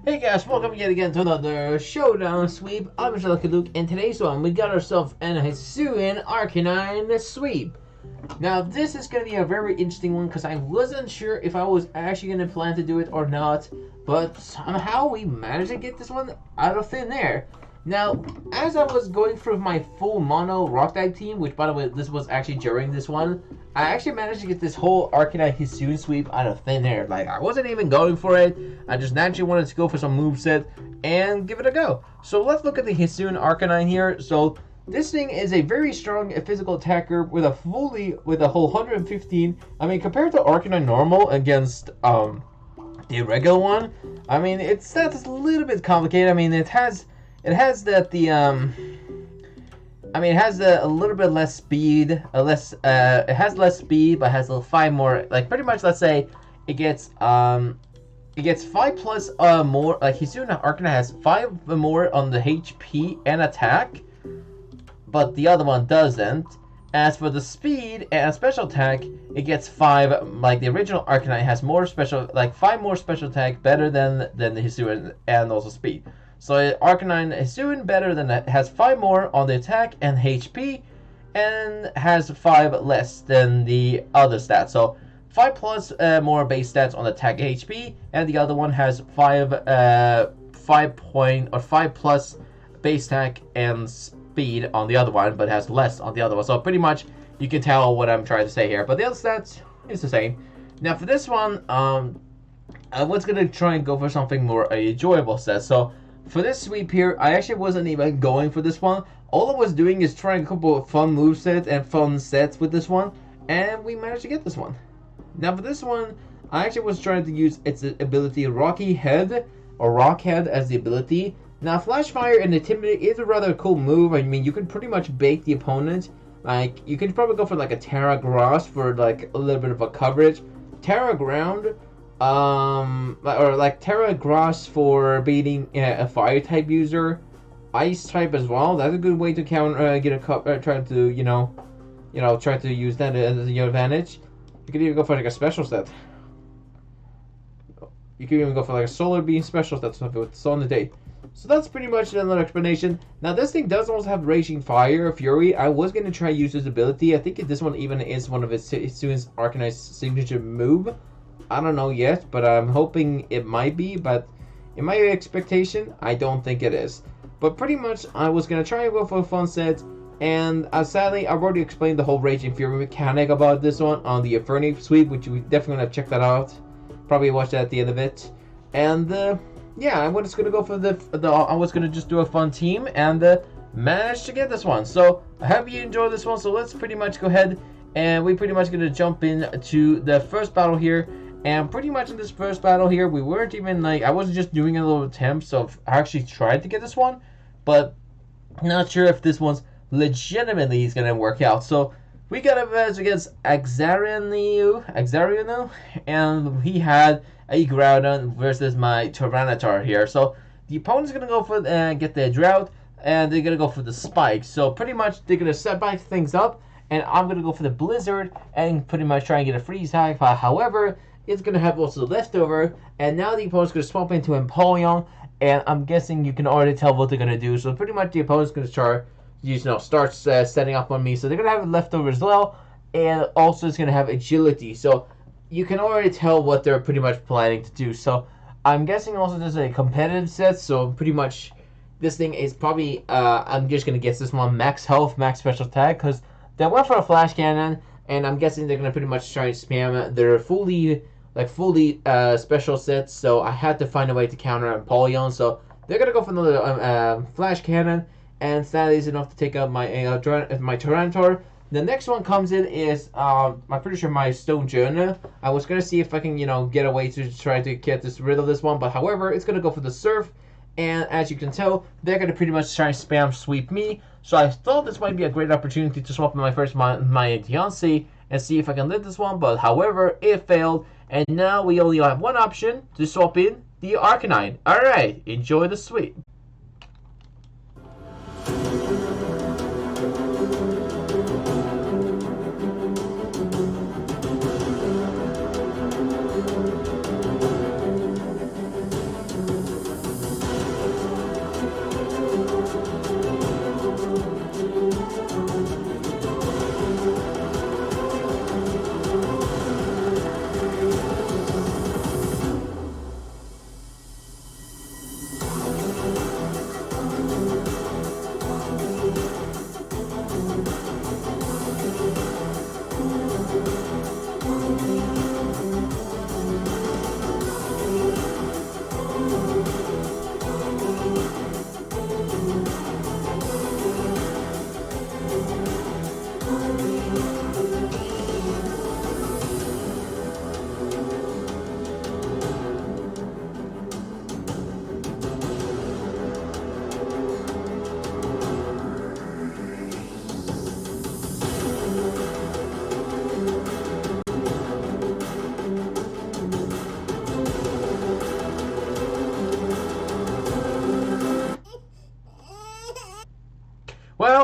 Hey guys, welcome yet again to another Showdown Sweep. I'm Mr. Lucky Luke, and today's one we got ourselves an Hisuian Arcanine-Hisui. Now this is going to be a very interesting one because I wasn't sure if I was actually going to plan to do it or not, but somehow we managed to get this one out of thin air. Now, as I was going through my full mono rock type team, which by the way, this was actually during this one, I actually managed to get this whole Arcanine-Hisui sweep out of thin air. Like, I wasn't even going for it. I just naturally wanted to go for some moveset and give it a go. So let's look at the Hisuian Arcanine here. So this thing is a very strong physical attacker with a whole 115. I mean, compared to Arcanine normal against the regular one, I mean, it's a little bit complicated. I mean, it has that it has a little bit less speed, it has less speed, but has 5 more, like pretty much, let's say, it gets 5 plus more, like Hisuian Arcanine has 5 more on the HP and attack, but the other one doesn't. As for the speed and special attack, it gets 5, like the original Arcanine has more special, like 5 more special attack, better than the Hisuian, and also speed. So Arcanine-Hisui better than that, has 5 more on the attack and HP, and has 5 less than the other stats. So 5 plus more base stats on attack HP, and the other one has 5 plus base attack and speed on the other one, but has less on the other one. So pretty much you can tell what I'm trying to say here. But the other stats is the same. Now for this one, I was gonna try and go for something more enjoyable set. So for this sweep here, I actually wasn't even going for this one. All I was doing is trying a couple of fun movesets and fun sets with this one, and we managed to get this one. Now for this one, I actually was trying to use its ability Rocky Head, or Rock Head as the ability. Now Flash Fire and Intimidate is a rather cool move. I mean, you can pretty much bait the opponent. Like, you can probably go for like a Terra Gross for like a little bit of a coverage. Terra Ground, or like Terra Gross for beating a fire type user, ice type as well. That's a good way to counter, try to use that as your advantage. You could even go for like a special set. You could even go for like a solar beam special set if it's on the day. So that's pretty much another explanation. Now this thing does also have Raging Fire, Fury. I was going to try use this ability. I think this one even is one of its Arcanine's signature move. I don't know yet, but I'm hoping it might be, but in my expectation, I don't think it is. But pretty much, I was going to try and go for a fun set, and sadly, I've already explained the whole Raging Fury mechanic about this one on the Inferno sweep, which we definitely going to check that out. Probably watch that at the end of it. And, yeah, I was going to go for I was going to just do a fun team, and managed to get this one. So, I hope you enjoyed this one, so let's pretty much go ahead, and we're pretty much going to jump into the first battle here. And pretty much in this first battle here, we weren't even like, I was just doing a little attempt, so I actually tried to get this one, but not sure if this one's legitimately is going to work out. So we got a match against Axariano, and he had a Groudon versus my Tyranitar here. So the opponent's going to go for get the Drought, and they're going to go for the Spike. So pretty much they're going to set back things up, and I'm going to go for the Blizzard and pretty much try and get a freeze hack. However, it's going to have also the leftover, and now the opponent's going to swap into Empoleon, and I'm guessing you can already tell what they're going to do. So pretty much the opponent's going to start setting up on me. So they're going to have a leftover as well, and also it's going to have agility. So you can already tell what they're pretty much planning to do. So I'm guessing also there's a competitive set, so pretty much this thing is probably, I'm just going to guess this one, max health, max special attack, because they went for a Flash Cannon, and I'm guessing they're going to pretty much try and spam their fully special sets, so I had to find a way to counter Empoleon. So they're gonna go for another Flash Cannon, and that is enough to take out my Tyranitar. The next one comes in is I'm pretty sure my Stone Journal. I was gonna see if I can get a way to try to get rid of this one, but however it's gonna go for the Surf, and as you can tell, they're gonna pretty much try and spam sweep me. So I thought this might be a great opportunity to swap my Diancie and see if I can live this one, but however it failed. And now we only have one option to swap in the Arcanine. Alright, enjoy the sweep.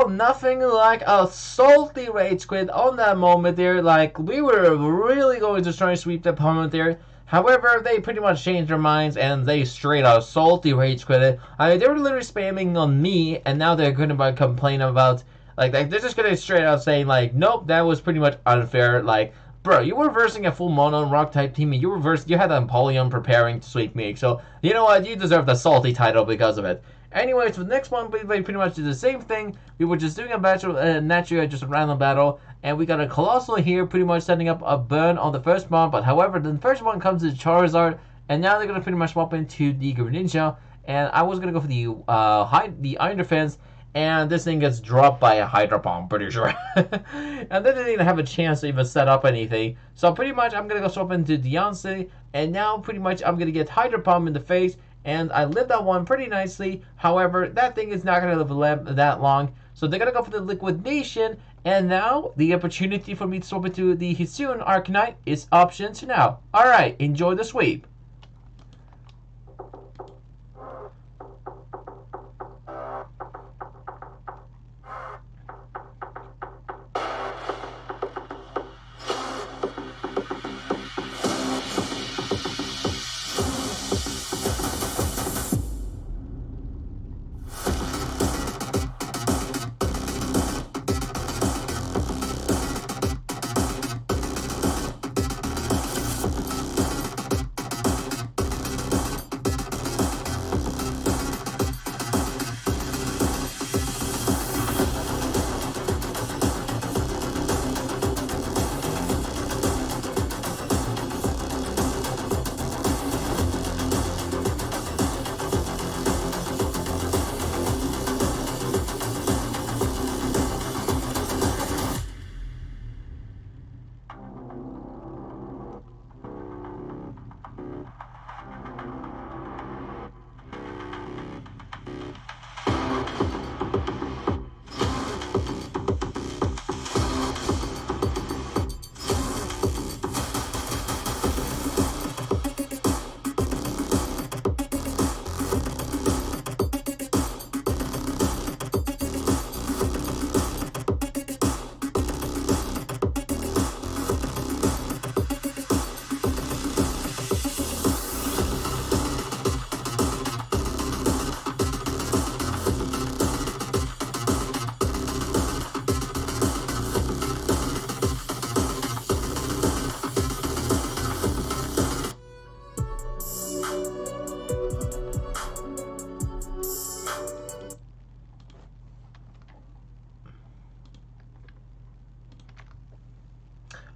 felt nothing like a salty rage quit on that moment there. Like, we were really going to try and sweep the opponent there. However, they pretty much changed their minds and they straight out salty rage quit it. I mean, they were literally spamming on me, and now they're going to complain about, like they're just going to straight out saying, like, nope, that was pretty much unfair. Like, bro, you were versing a full mono rock type team, and you had Empoleon preparing to sweep me. So, you know what? You deserve the salty title because of it. Anyways, for the next one, we pretty much did the same thing. We were just doing a battle, naturally just a random battle, and we got a Colossal here, pretty much setting up a burn on the first one. But however, the first one comes to Charizard, and now they're gonna pretty much swap into the Greninja. And I was gonna go for the Iron Defense, and this thing gets dropped by a Hydro Bomb, pretty sure. And they didn't even have a chance to even set up anything. So pretty much, I'm gonna go swap into Deontay, and now pretty much I'm gonna get Hydro Bomb in the face. And I lived that one pretty nicely. However, that thing is not going to live that long. So they're going to go for the Liquidation. And now, the opportunity for me to swap into the Hisuian Arcanine is option to now. Alright, enjoy the sweep.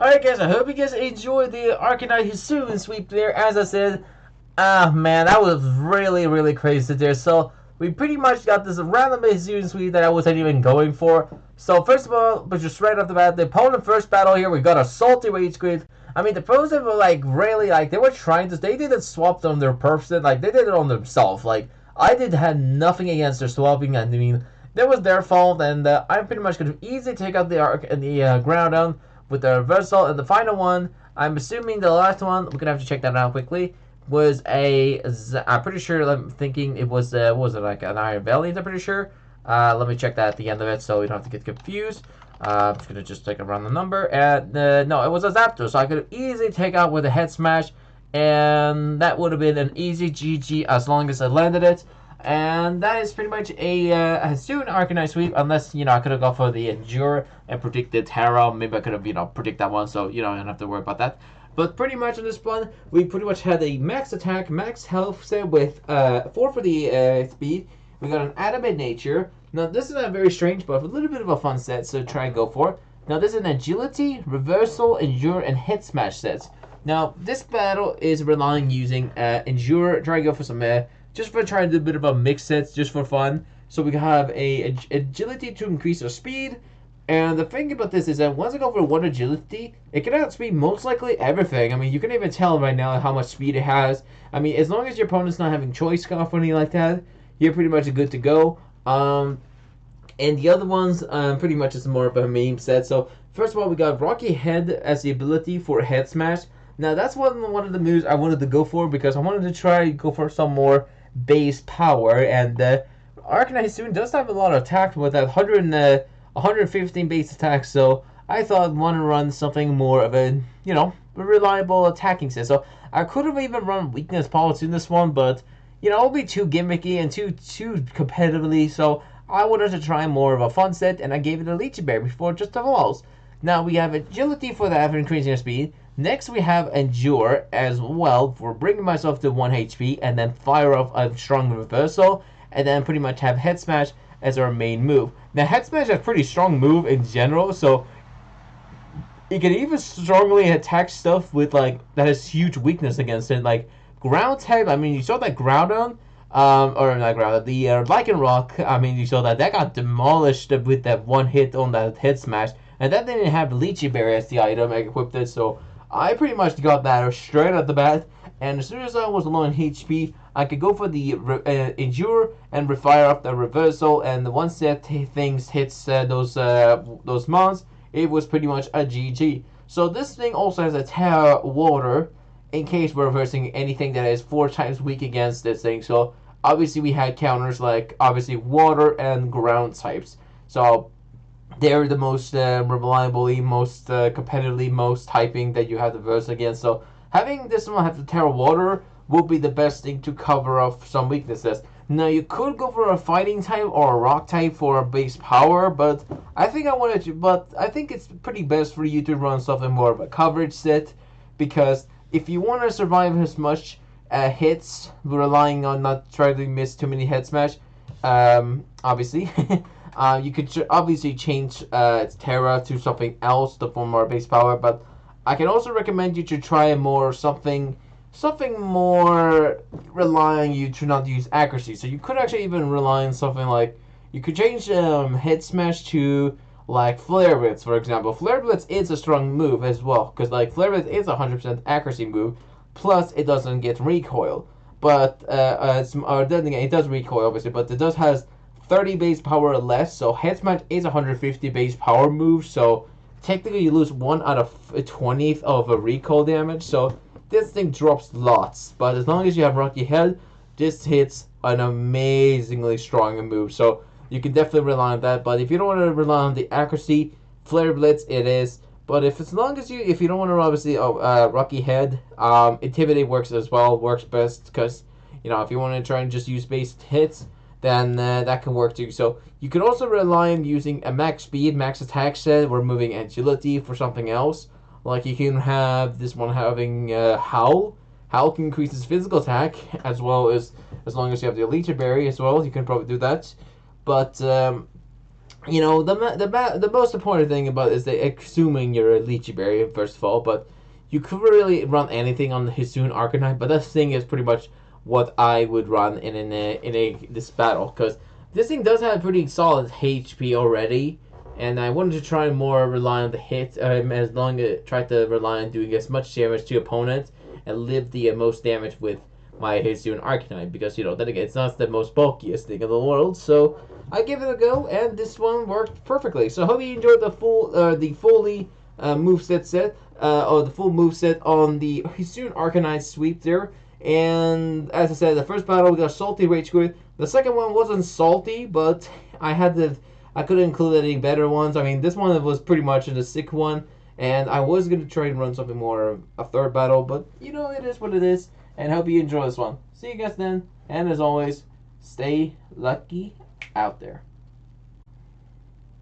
Alright guys, I hope you guys enjoyed the Arcanine-Hisui sweep there. As I said, man, that was really crazy there. So, we pretty much got this random Hisui sweep that I wasn't even going for. So, first of all, but just right off the bat, the opponent first battle here, we got a salty rage quit. I mean, the opponent were like, really, like, they were trying to, they didn't swap on their person, like, they did it on themselves. Like, I had nothing against their swapping, I mean, that was their fault, and I'm pretty much going to easily take out the ground down with the reversal. And the final one, I'm assuming the last one, we're gonna have to check that out quickly, was I'm pretty sure, I'm thinking it was, what was it, like an Iron Valiant, I'm pretty sure. Let me check that at the end of it so we don't have to get confused. I'm just gonna take a random number, and no, it was a Zapdos, so I could easily take out with a Head Smash, and that would have been an easy GG as long as I landed it. And that is pretty much a Hisuian Arcanine sweep, unless, you know, I could have gone for the Endure and predicted Terra. Maybe I could have, you know, predict that one, so, you know, I don't have to worry about that. But pretty much on this one, we pretty much had a max attack, max health set with 4 for the speed. We got an Adamant Nature. Now, this is not very strange, but a little bit of a fun set, so try and go for it. Now, this is an Agility, Reversal, Endure, and Head Smash sets. Now, this battle is relying using Endure. Try and go for some just for trying to do a bit of a mix sets, just for fun. So we have a agility to increase our speed. And the thing about this is that once I go for one agility, it can outspeed most likely everything. I mean, you can even tell right now how much speed it has. I mean, as long as your opponent's not having choice scarf or anything like that, you're pretty much good to go. And the other ones, pretty much is more of a meme set. So first of all, we got Rocky Head as the ability for Head Smash. Now that's one of the moves I wanted to go for because I wanted to try go for some more base power, and Arcanine-Hisui does have a lot of attack with that 115 base attack, so I thought I'd want to run something more of a, a reliable attacking set. So I could have even run weakness policy in this one, but, it'll be too gimmicky and too competitively, so I wanted to try more of a fun set, and I gave it a Leechy Berry before just evolves. Now we have agility for that for increasing your speed. Next we have endure as well for bringing myself to 1 HP, and then fire off a strong reversal, and then pretty much have head smash as our main move. Now head smash is a pretty strong move in general, so you can even strongly attack stuff with that has huge weakness against it, like ground type. I mean, you saw that Groudon, or not Groudon, the Lycanroc. I mean, you saw that got demolished with that one hit on that head smash, and that didn't have Leechy Berry as the item equipped it. So I pretty much got that straight at the bat, and as soon as I was low in HP, I could go for the endure and fire off the reversal, and once that things hits those mons, it was pretty much a GG. So this thing also has a Terra Water in case we're reversing anything that is 4 times weak against this thing. So obviously we had counters like obviously water and ground types. So they're the most reliably, most competitively, most typing that you have to verse against. So having this one have the Terra Water will be the best thing to cover up some weaknesses. Now you could go for a fighting type or a rock type for a base power, but I think it's pretty best for you to run something more of a coverage set, because if you want to survive as much hits, relying on not trying to miss too many head smash, obviously, you could obviously change Terra to something else to form more base power, but I can also recommend you to try something more relying you to not use accuracy. So you could actually even rely on something like, you could change head smash to like Flare Blitz, for example. Flare Blitz is a strong move as well, because Flare Blitz is a 100% accuracy move, plus it doesn't get recoil, but it does recoil obviously, but it does has 30 base power or less. So head smash is 150 base power move, so technically you lose 1 out of 20th of a recoil damage. So this thing drops lots, but as long as you have Rocky Head, this hits an amazingly strong move. So you can definitely rely on that. But if you don't want to rely on the accuracy, Flare Blitz it is. But if you don't want to obviously Rocky Head, Intimidate works as well. Works best because if you want to try and just use base hits, then that can work too. So you can also rely on using a max speed, max attack set, or moving agility for something else. Like you can have this one having Howl. Howl can increase his physical attack as well as long as you have the Leechy Berry as well. You can probably do that. But the most important thing about it is assuming you're a Leechy Berry first of all. But you could really run anything on the Hisui Arcanine. But this thing is pretty much what I would run in this battle, because this thing does have pretty solid HP already. And I wanted to try more rely on the hit, try to rely on doing as much damage to opponents and live the most damage with my Hisui Arcanine, because then again, it's not the most bulkiest thing in the world. So I gave it a go, and this one worked perfectly. So I hope you enjoyed the full moveset set, or the full moveset on the Hisui Arcanine sweep there. And as I said, the first battle we got Salty Rage Quit. The second one wasn't salty, but I could include any better ones. I mean, this one was pretty much a sick one, and I was going to try and run something more a third battle, but it is what it is, and I hope you enjoy this one. See you guys then, and as always, stay lucky out there.